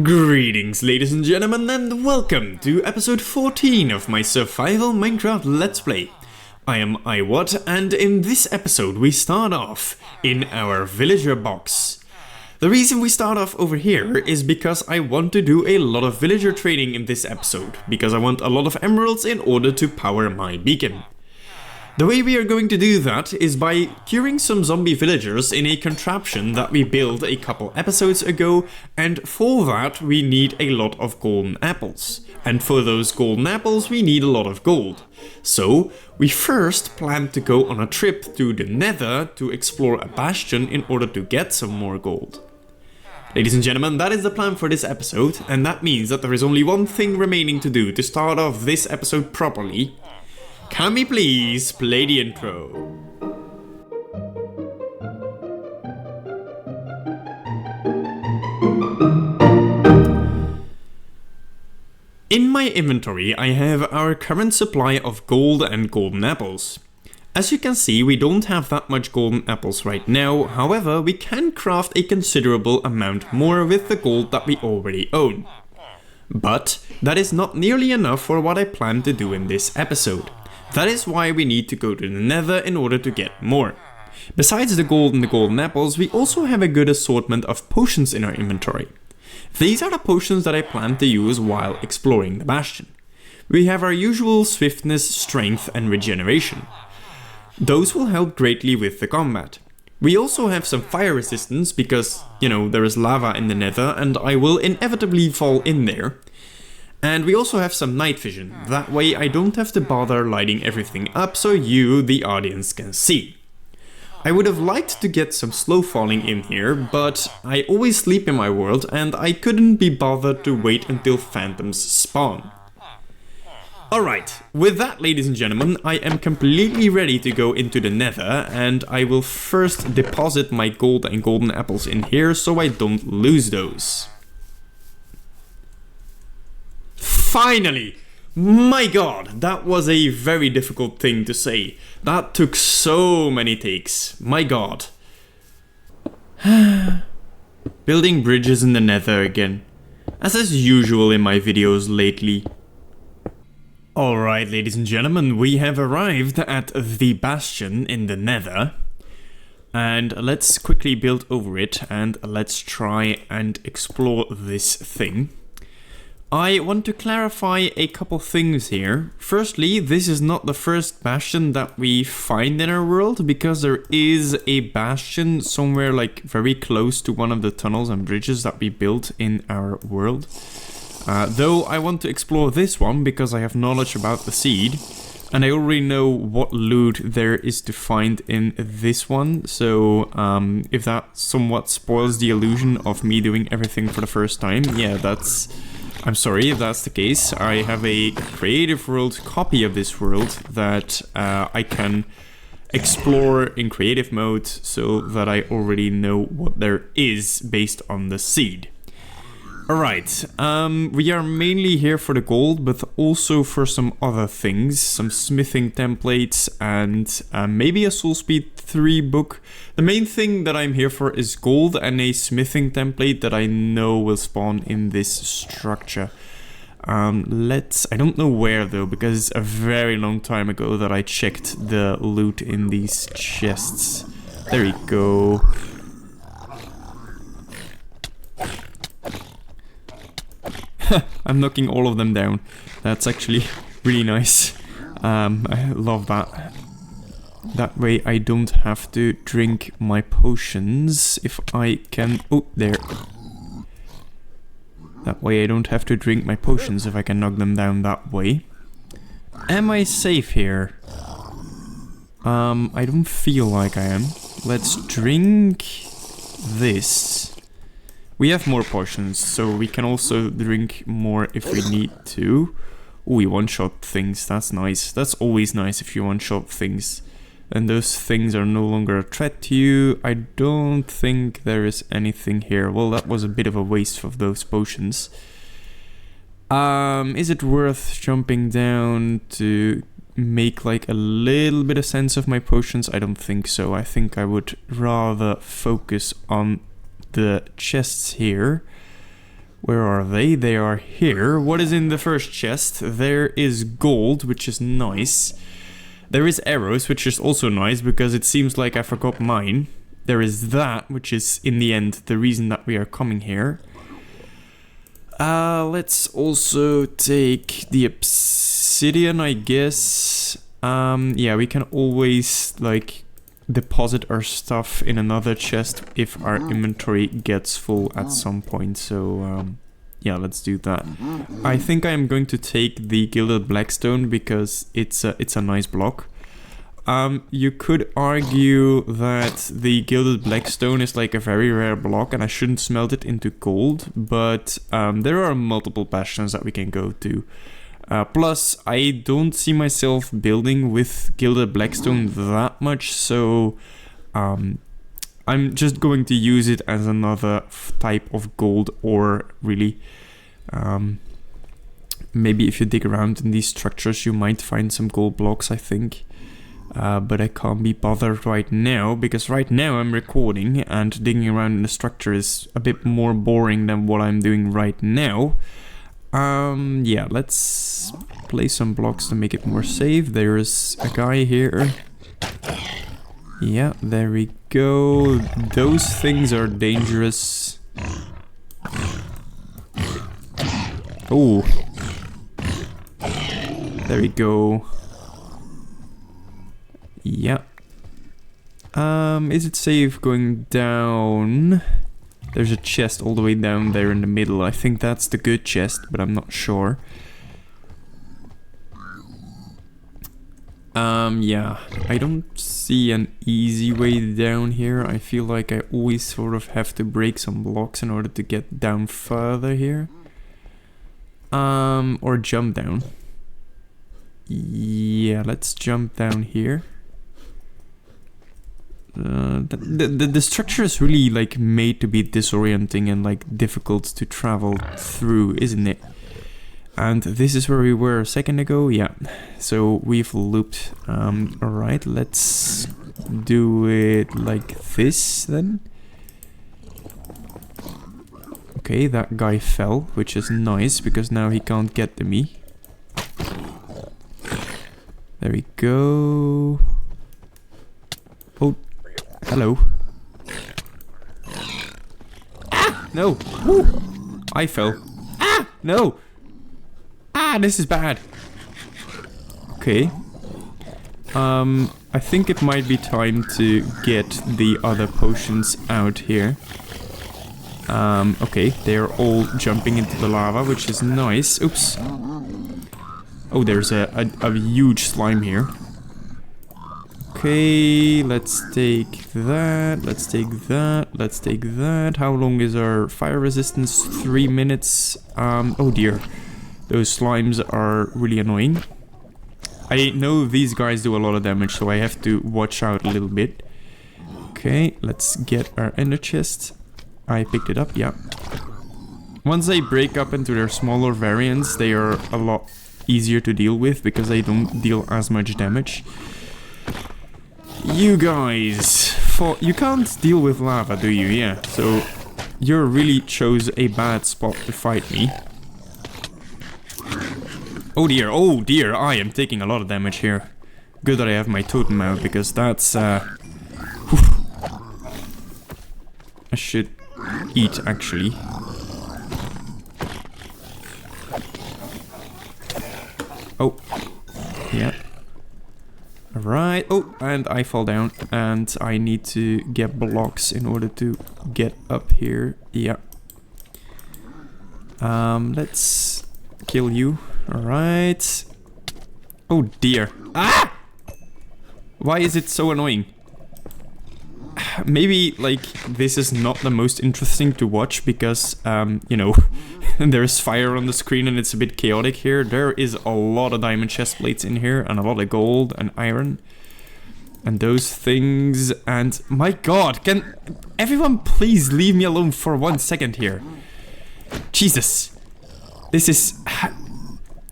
Greetings ladies and gentlemen, and welcome to episode 14 of my survival Minecraft Let's Play. I am iWhat, and in this episode we start off in our villager box. The reason we start off over here is because I want to do a lot of villager trading in this episode, because I want a lot of emeralds in order to power my beacon. The way we are going to do that is by curing some zombie villagers in a contraption that we built a couple episodes ago, and for that we need a lot of golden apples. And for those golden apples we need a lot of gold. So we first plan to go on a trip to the nether to explore a bastion in order to get some more gold. Ladies and gentlemen, that is the plan for this episode, and that means that there is only one thing remaining to do to start off this episode properly. Can we please play the intro? In my inventory I have our current supply of gold and golden apples. As you can see, we don't have that much golden apples right now, however we can craft a considerable amount more with the gold that we already own. But that is not nearly enough for what I plan to do in this episode. That is why we need to go to the nether in order to get more. Besides the gold and the golden apples, we also have a good assortment of potions in our inventory. These are the potions that I plan to use while exploring the bastion. We have our usual swiftness, strength and regeneration. Those will help greatly with the combat. We also have some fire resistance because, there is lava in the nether and I will inevitably fall in there. And we also have some night vision, that way I don't have to bother lighting everything up so you, the audience, can see. I would have liked to get some slow falling in here, but I always sleep in my world and I couldn't be bothered to wait until phantoms spawn. Alright, with that ladies and gentlemen, I am completely ready to go into the nether, and I will first deposit my gold and golden apples in here so I don't lose those. Finally! My god, that was a very difficult thing to say. That took so many takes. My god. Building bridges in the nether again. As is usual in my videos lately. Alright ladies and gentlemen, we have arrived at the bastion in the nether. And let's quickly build over it and let's try and explore this thing. I want to clarify a couple things here. Firstly, this is not the first bastion that we find in our world, because there is a bastion somewhere like very close to one of the tunnels and bridges that we built in our world. Though I want to explore this one because I have knowledge about the seed and I already know what loot there is to find in this one, so if that somewhat spoils the illusion of me doing everything for the first time, yeah, I'm sorry if that's the case. I have a creative world copy of this world that I can explore in creative mode so that I already know what there is based on the seed. Alright, we are mainly here for the gold, but also for some other things, some smithing templates and maybe a Soul Speed 3 book. The main thing that I'm here for is gold and a smithing template that I know will spawn in this structure. I don't know where though, because it's a very long time ago that I checked the loot in these chests. There we go. I'm knocking all of them down. That's actually really nice. I love that. That way I don't have to drink my potions if I can... Oh, there. That way I don't have to drink my potions if I can knock them down that way. Am I safe here? I don't feel like I am. Let's drink this. We have more potions, so we can also drink more if we need to. Ooh, we one-shot things, that's nice. That's always nice if you one-shot things. And those things are no longer a threat to you. I don't think there is anything here. Well, that was a bit of a waste of those potions. Is it worth jumping down to make like a little bit of sense of my potions? I don't think so. I think I would rather focus on the chests here, Where are they? They are here. What is in the first chest? There is gold, which is nice. There is arrows, which is also nice, because it seems like I forgot mine. There is that, which is, in the end, the reason that we are coming here. Let's also take the obsidian, I guess. Yeah, we can always, like, deposit our stuff in another chest if our inventory gets full at some point. So, yeah, let's do that. I think I am going to take the gilded blackstone because it's a nice block. You could argue that the gilded blackstone is like a very rare block and I shouldn't smelt it into gold, but there are multiple bastions that we can go to. Plus, I don't see myself building with gilded blackstone that much, so I'm just going to use it as another type of gold ore, really. Maybe if you dig around in these structures, you might find some gold blocks, I think. But I can't be bothered right now, because right now I'm recording and digging around in the structure is a bit more boring than what I'm doing right now. Yeah, let's place some blocks to make it more safe. There's a guy here. Yeah, there we go. Those things are dangerous. Oh. There we go. Yeah. Is it safe going down? There's a chest all the way down there in the middle. I think that's the good chest, but I'm not sure. Yeah. I don't see an easy way down here. I feel like I always sort of have to break some blocks in order to get down further here. Or jump down. Yeah, let's jump down here. The structure is really like made to be disorienting and like difficult to travel through, isn't it? And this is where we were a second ago. Yeah, so we've looped. Alright, let's do it like this then. Okay, that guy fell, which is nice because now he can't get to me. There we go. Oh, hello. Ah, no. Woo. I fell. Ah, no. Ah, this is bad. Okay. I think it might be time to get the other potions out here. Okay, they're all jumping into the lava, which is nice. Oops. Oh, there's a huge slime here. Okay, let's take that, let's take that, let's take that. How long is our fire resistance? 3 minutes. Oh dear. Those slimes are really annoying. I know these guys do a lot of damage, so I have to watch out a little bit. Okay, let's get our ender chest. I picked it up, yeah. Once they break up into their smaller variants, they are a lot easier to deal with because they don't deal as much damage. You guys, you can't deal with lava, do you? Yeah, so you really chose a bad spot to fight me. Oh dear, I am taking a lot of damage here. Good that I have my totem out because that's whew. I should eat actually. Oh, yeah. Alright, oh, and I fall down, and I need to get blocks in order to get up here, yeah. Let's kill you, alright. Oh dear. Ah! Why is it so annoying? Maybe, like, this is not the most interesting to watch because, you know, there's fire on the screen and it's a bit chaotic here. There is a lot of diamond chest plates in here and a lot of gold and iron. And those things, and my god, can everyone please leave me alone for 1 second here? Jesus. This is...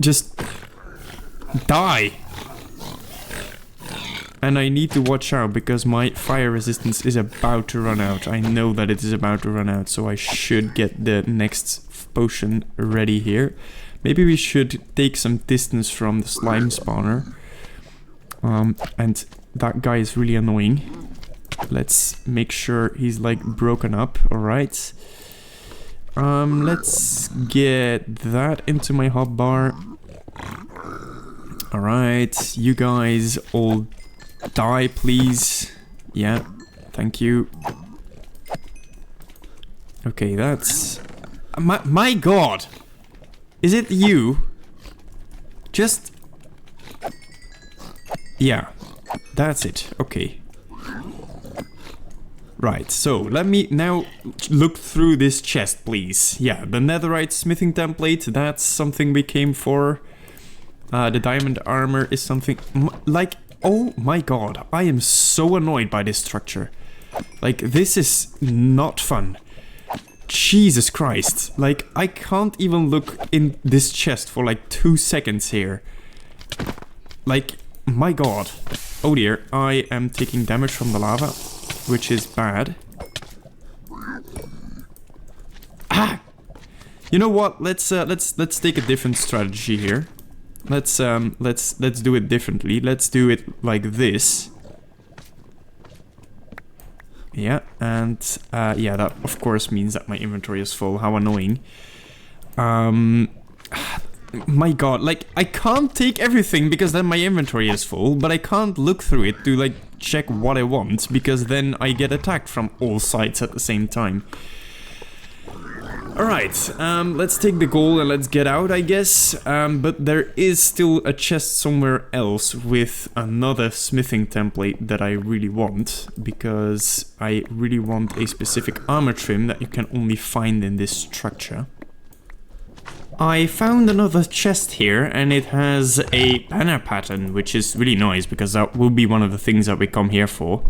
just... die. And I need to watch out because my fire resistance is about to run out. I know that it is about to run out, so I should get the next potion ready here. Maybe we should take some distance from the slime spawner. And that guy is really annoying. Let's make sure he's like broken up. Alright. Let's get that into my hotbar. Alright, you guys all die, please. Yeah, thank you. Okay, that's... My god! Is it you? Just... Yeah, that's it. Okay. Right, so let me now look through this chest, please. Yeah, the netherite smithing template, that's something we came for. The diamond armor is something... like, oh my god, I am so annoyed by this structure. Like, this is not fun. Jesus Christ. Like, I can't even look in this chest for like 2 seconds here. Like, my god. Oh dear, I am taking damage from the lava, which is bad. Ah! You know what? Let's take a different strategy here. Let's do it differently. Let's do it like this. Yeah, and yeah, that of course means that my inventory is full. How annoying. My god, like, I can't take everything because then my inventory is full, but I can't look through it to, like, check what I want, because then I get attacked from all sides at the same time. Alright, let's take the gold and let's get out, I guess. But there is still a chest somewhere else with another smithing template that I really want, because I really want a specific armor trim that you can only find in this structure. I found another chest here, and it has a banner pattern, which is really nice, because that will be one of the things that we come here for.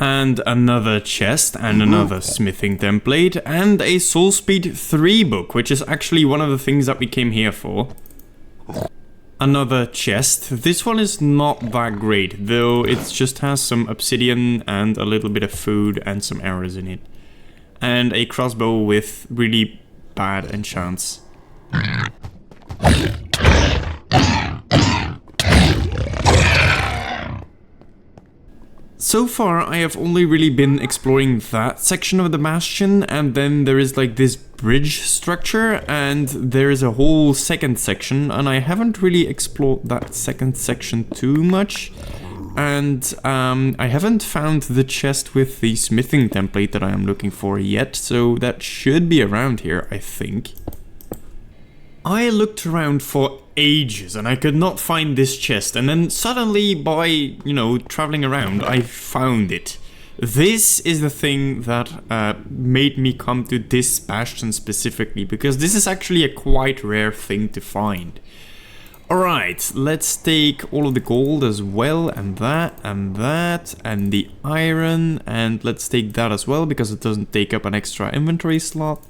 And another chest, and another smithing template, and a Soul Speed 3 book, which is actually one of the things that we came here for. Another chest. This one is not that great, though it just has some obsidian and a little bit of food and some arrows in it. And a crossbow with really bad enchants. So far, I have only really been exploring that section of the Bastion, and then there is like this bridge structure, and there is a whole second section, and I haven't really explored that second section too much. And I haven't found the chest with the smithing template that I am looking for yet, so that should be around here, I think. I looked around for ages and I could not find this chest, and then suddenly by, you know, traveling around, I found it. This is the thing that made me come to this bastion specifically, because this is actually a quite rare thing to find. Alright, let's take all of the gold as well, and that, and that, and the iron, and let's take that as well, because it doesn't take up an extra inventory slot.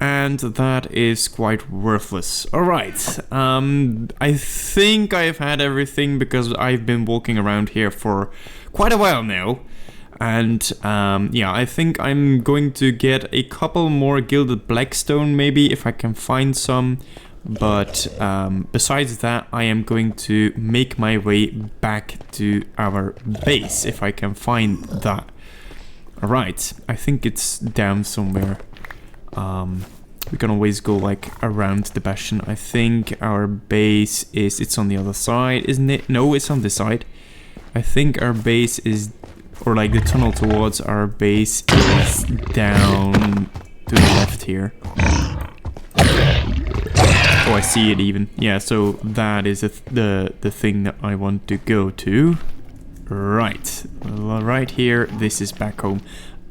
And that is quite worthless. Alright, I think I've had everything, because I've been walking around here for quite a while now. And yeah, I think I'm going to get a couple more gilded blackstone maybe, if I can find some. But besides that, I am going to make my way back to our base, if I can find that. Alright, I think it's down somewhere. We can always go like around the Bastion. I think our base is, it's on the other side, isn't it? No, it's on this side. I think our base is, or like the tunnel towards our base is down to the left here. Oh, I see it even. Yeah, so that is the thing that I want to go to. Right. Well, right here, this is back home.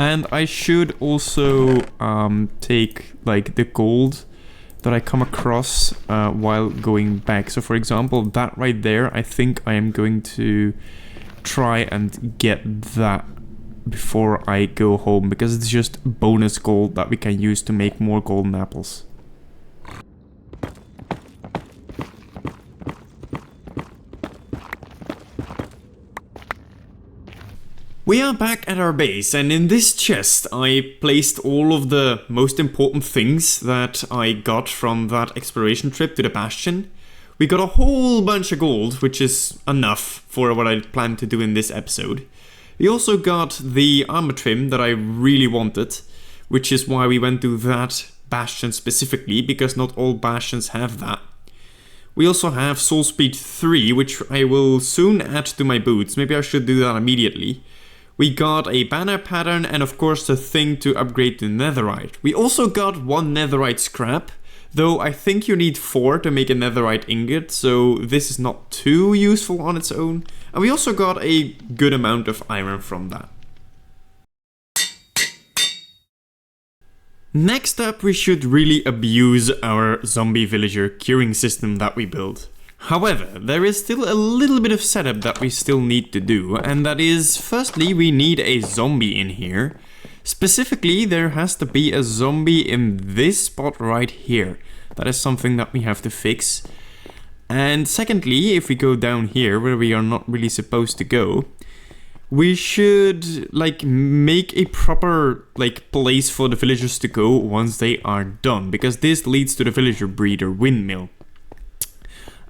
And I should also take like the gold that I come across while going back. So for example, that right there, I think I am going to try and get that before I go home, because it's just bonus gold that we can use to make more golden apples. We are back at our base, and in this chest I placed all of the most important things that I got from that exploration trip to the Bastion. We got a whole bunch of gold, which is enough for what I plan to do in this episode. We also got the armor trim that I really wanted, which is why we went to that Bastion specifically, because not all Bastions have that. We also have Soul Speed 3, which I will soon add to my boots. Maybe I should do that immediately. We got a banner pattern and of course the thing to upgrade to netherite. We also got 1 netherite scrap, though I think you need 4 to make a netherite ingot, so this is not too useful on its own. And we also got a good amount of iron from that. Next up, we should really abuse our zombie villager curing system that we built. However, there is still a little bit of setup that we still need to do, and that is, firstly, we need a zombie in here. Specifically, there has to be a zombie in this spot right here. That is something that we have to fix. And secondly, if we go down here, where we are not really supposed to go, we should, like, make a proper, like, place for the villagers to go once they are done, because this leads to the villager breeder windmill.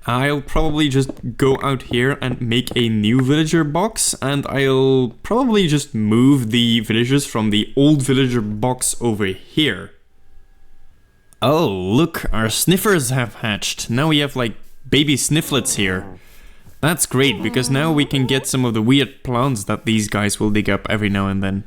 I'll probably just go out here and make a new villager box, and I'll probably just move the villagers from the old villager box over here. Oh, look, our sniffers have hatched. Now we have like baby snifflets here. That's great, because now we can get some of the weird plants that these guys will dig up every now and then.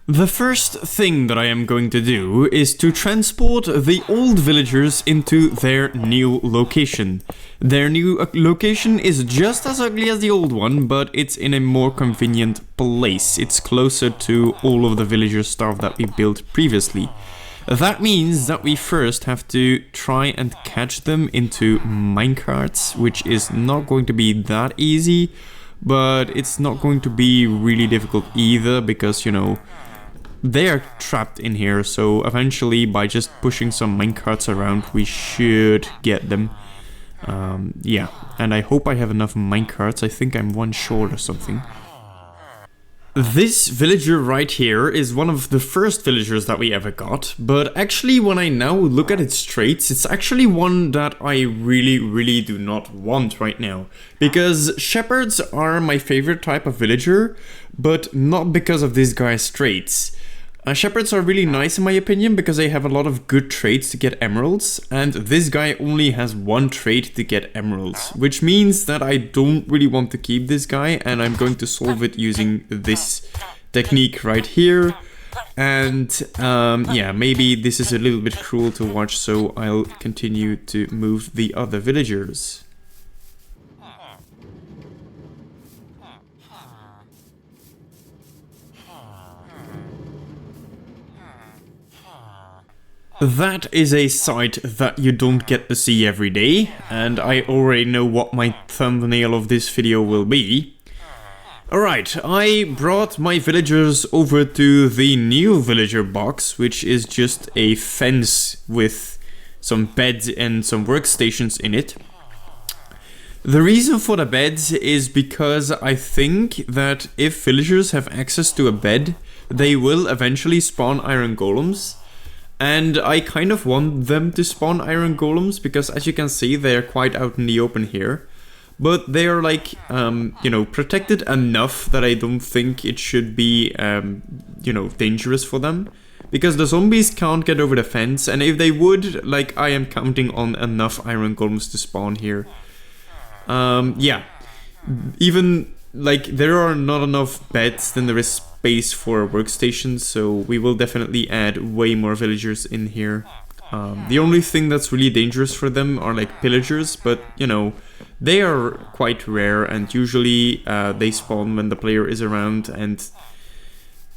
The first thing that I am going to do is to transport the old villagers into their new location. Their new location is just as ugly as the old one, but it's in a more convenient place. It's closer to all of the villager stuff that we built previously. That means that we first have to try and catch them into minecarts, which is not going to be that easy, but it's not going to be really difficult either, because, you know, they are trapped in here, so eventually by just pushing some minecarts around we should get them. Yeah, and I hope I have enough minecarts. I think I'm 1 short or something. This villager right here is one of the first villagers that we ever got, but actually when I now look at its traits, it's actually one that I really do not want right now. Because shepherds are my favorite type of villager, but not because of this guy's traits. Shepherds are really nice in my opinion, because they have a lot of good traits to get emeralds, and this guy only has 1 trait to get emeralds, which means that I don't really want to keep this guy, and I'm going to solve it using this technique right here. And yeah, maybe this is a little bit cruel to watch, so I'll continue to move the other villagers. That is a sight that you don't get to see every day, and I already know what my thumbnail of this video will be. Alright, I brought my villagers over to the new villager box, which is just a fence with some beds and some workstations in it. The reason for the beds is because I think that if villagers have access to a bed, they will eventually spawn iron golems. And I kind of want them to spawn iron golems, because as you can see, they're quite out in the open here. But they are like, you know, protected enough that I don't think it should be, you know, dangerous for them. Because the zombies can't get over the fence, and if they would, like, I am counting on enough iron golems to spawn here. Yeah, even, like, there are not enough beds, then there is space for workstations, so we will definitely add way more villagers in here. The only thing that's really dangerous for them are like pillagers, but you know, they are quite rare, and usually they spawn when the player is around, and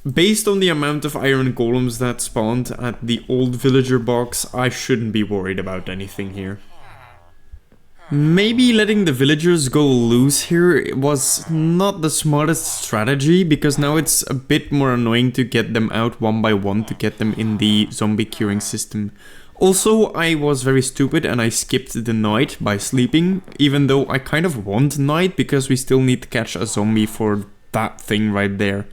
based on the amount of iron golems that spawned at the old villager box, I shouldn't be worried about anything here. Maybe letting the villagers go loose here was not the smartest strategy, because now it's a bit more annoying to get them out one by one to get them in the zombie curing system. Also, I was very stupid and I skipped the night by sleeping, even though I kind of want night because we still need to catch a zombie for that thing right there.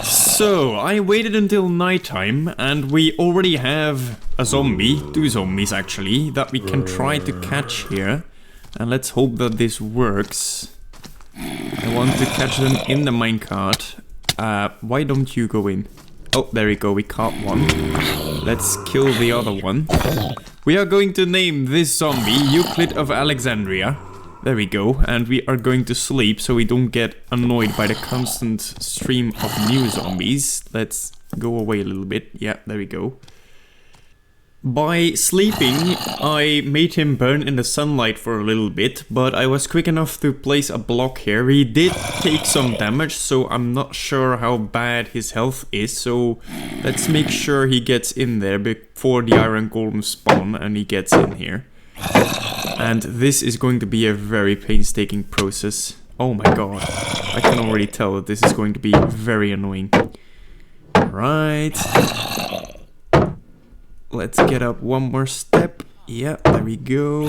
So, I waited until nighttime and we already have a zombie, 2 zombies actually, that we can try to catch here. And let's hope that this works. I want to catch them in the minecart. Why don't you go in? Oh, there we go, we caught one. Let's kill the other one. We are going to name this zombie Euclid of Alexandria. There we go, and we are going to sleep so we don't get annoyed by the constant stream of new zombies. Let's go away a little bit. Yeah, there we go. By sleeping, I made him burn in the sunlight for a little bit, but I was quick enough to place a block here. He did take some damage, so I'm not sure how bad his health is, so let's make sure he gets in there before the iron golem spawn and he gets in here. And this is going to be a very painstaking process. Oh my god, I can already tell that this is going to be very annoying. Right. Let's get up one more step. Yeah, there we go.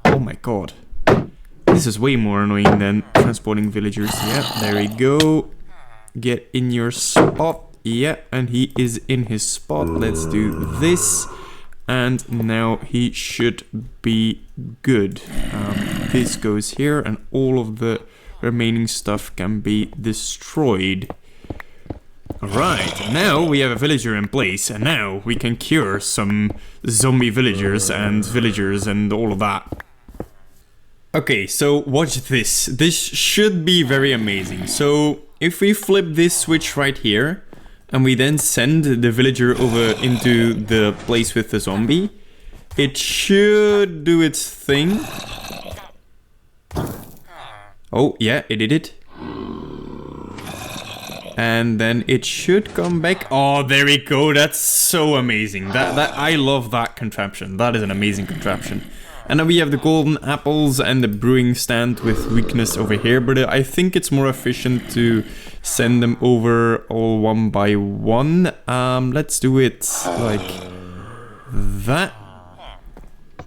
Oh my god. This is way more annoying than transporting villagers. Yeah, there we go. Get in your spot. Yeah, and he is in his spot. Let's do this. And now he should be good. This goes here and all of the remaining stuff can be destroyed. Alright, now we have a villager in place and now we can cure some zombie villagers and all of that. Okay, so watch this. This should be very amazing. So if we flip this switch right here, and we then send the villager over into the place with the zombie, it should do its thing. Oh, yeah, it did it. And then it should come back. Oh, there we go. That's so amazing. I love that contraption. That is an amazing contraption. And then we have the golden apples and the brewing stand with weakness over here. But I think it's more efficient to send them over all one by one. Let's do it like that.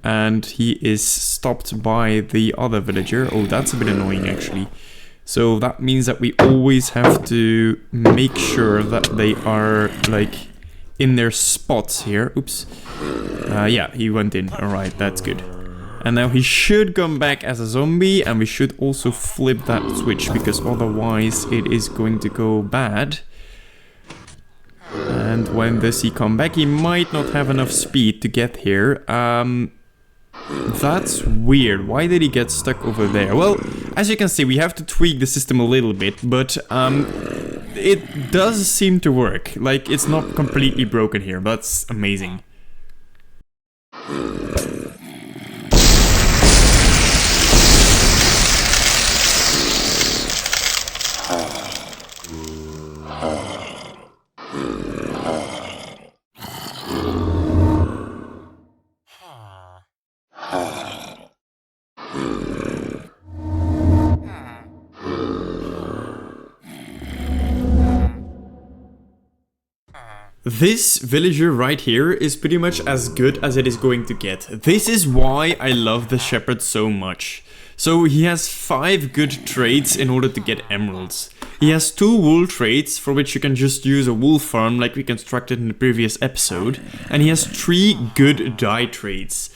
And he is stopped by the other villager. Oh, that's a bit annoying actually. So that means that we always have to make sure that they are like in their spots here. Oops. Yeah, he went in. Alright, that's good. And now he should come back as a zombie, and we should also flip that switch, because otherwise it is going to go bad. And when does he come back? He might not have enough speed to get here. That's weird. Why did he get stuck over there? Well, as you can see, we have to tweak the system a little bit, but it does seem to work. Like, it's not completely broken here. That's amazing. This villager right here is pretty much as good as it is going to get. This is why I love the shepherd so much. So he has 5 good traits in order to get emeralds. He has 2 wool traits for which you can just use a wool farm like we constructed in the previous episode. And he has 3 good dye traits.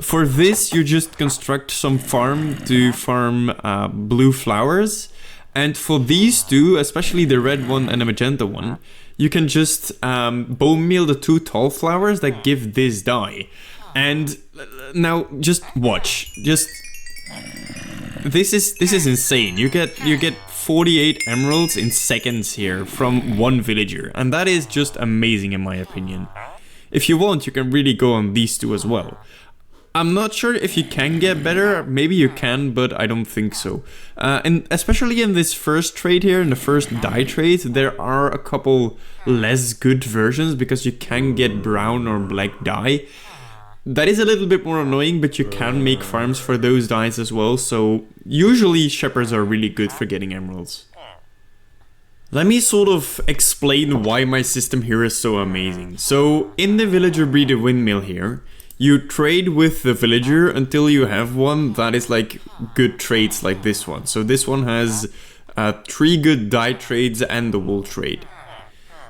For this you just construct some farm to farm blue flowers. And for these 2, especially the red one and the magenta one, you can just bone meal the 2 tall flowers that give this dye. And now just watch. Just this is insane. You get 48 emeralds in seconds here from one villager, and that is just amazing in my opinion. If you want, you can really go on these 2 as well. I'm not sure if you can get better. Maybe you can, but I don't think so. And especially in this first trade here, in the first dye trade, there are a couple less good versions because you can get brown or black dye. That is a little bit more annoying, but you can make farms for those dyes as well, so usually shepherds are really good for getting emeralds. Let me sort of explain why my system here is so amazing. So, in the villager breeder windmill here, you trade with the villager until you have one that is like good trades like this one. So this one has 3 good dye trades and the wool trade.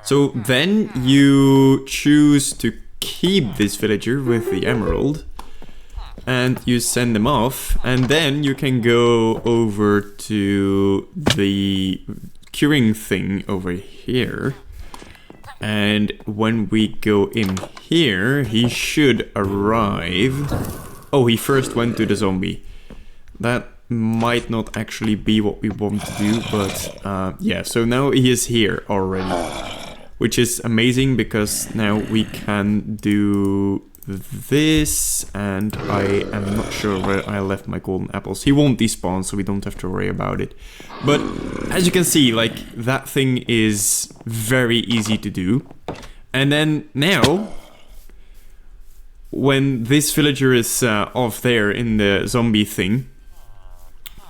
So then you choose to keep this villager with the emerald and you send them off, and then you can go over to the curing thing over here, and when we go in here he should arrive. Oh, he first went to the zombie. That might not actually be what we want to do, but yeah, so now he is here already, which is amazing because now we can do this, and I am not sure where I left my golden apples. He won't despawn, so we don't have to worry about it. But as you can see, like, that thing is very easy to do. And then now, when this villager is off there in the zombie thing,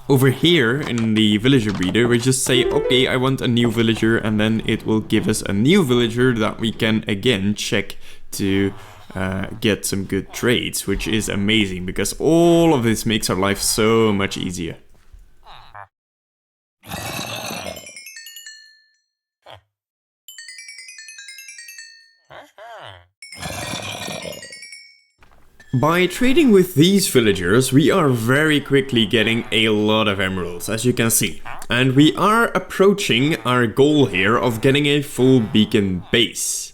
over here in the villager breeder, we just say, okay, I want a new villager, and then it will give us a new villager that we can again check to get some good trades, which is amazing because all of this makes our life so much easier. By trading with these villagers, we are very quickly getting a lot of emeralds, as you can see. And we are approaching our goal here of getting a full beacon base.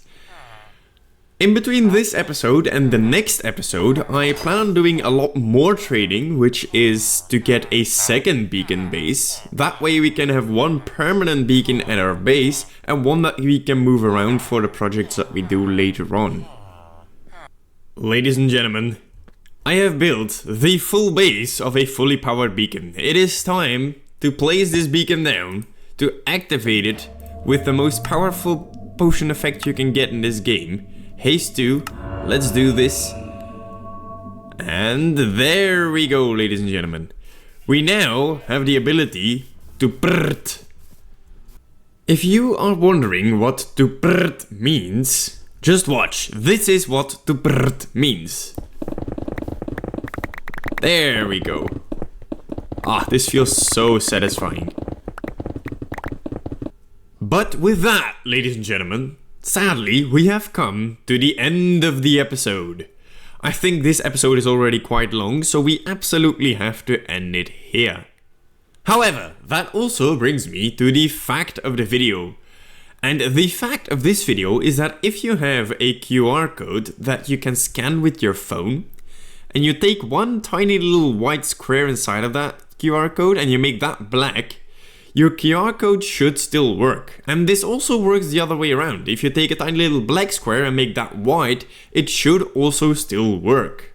In between this episode and the next episode, I plan on doing a lot more trading, which is to get a second beacon base. That way we can have one permanent beacon at our base and one that we can move around for the projects that we do later on. Ladies and gentlemen, I have built the full base of a fully powered beacon. It is time to place this beacon down, to activate it with the most powerful potion effect you can get in this game. Haste 2, let's do this. And there we go, ladies and gentlemen. We now have the ability to prrt. If you are wondering what to prrt means, just watch. This is what to prrt means. There we go. Ah, this feels so satisfying. But with that, ladies and gentlemen, sadly, we have come to the end of the episode. I think this episode is already quite long, so we absolutely have to end it here. However, that also brings me to the fact of the video. And the fact of this video is that if you have a QR code that you can scan with your phone, and you take one tiny little white square inside of that QR code and you make that black, your QR code should still work. And this also works the other way around. If you take a tiny little black square and make that white, it should also still work.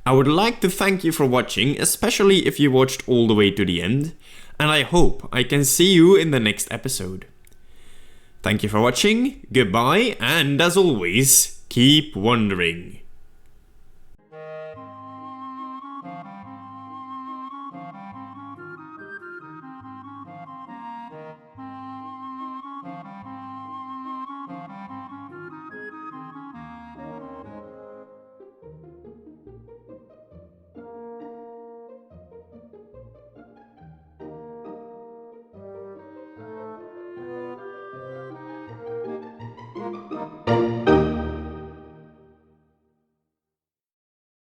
I would like to thank you for watching, especially if you watched all the way to the end, and I hope I can see you in the next episode. Thank you for watching, goodbye, and as always, keep wondering.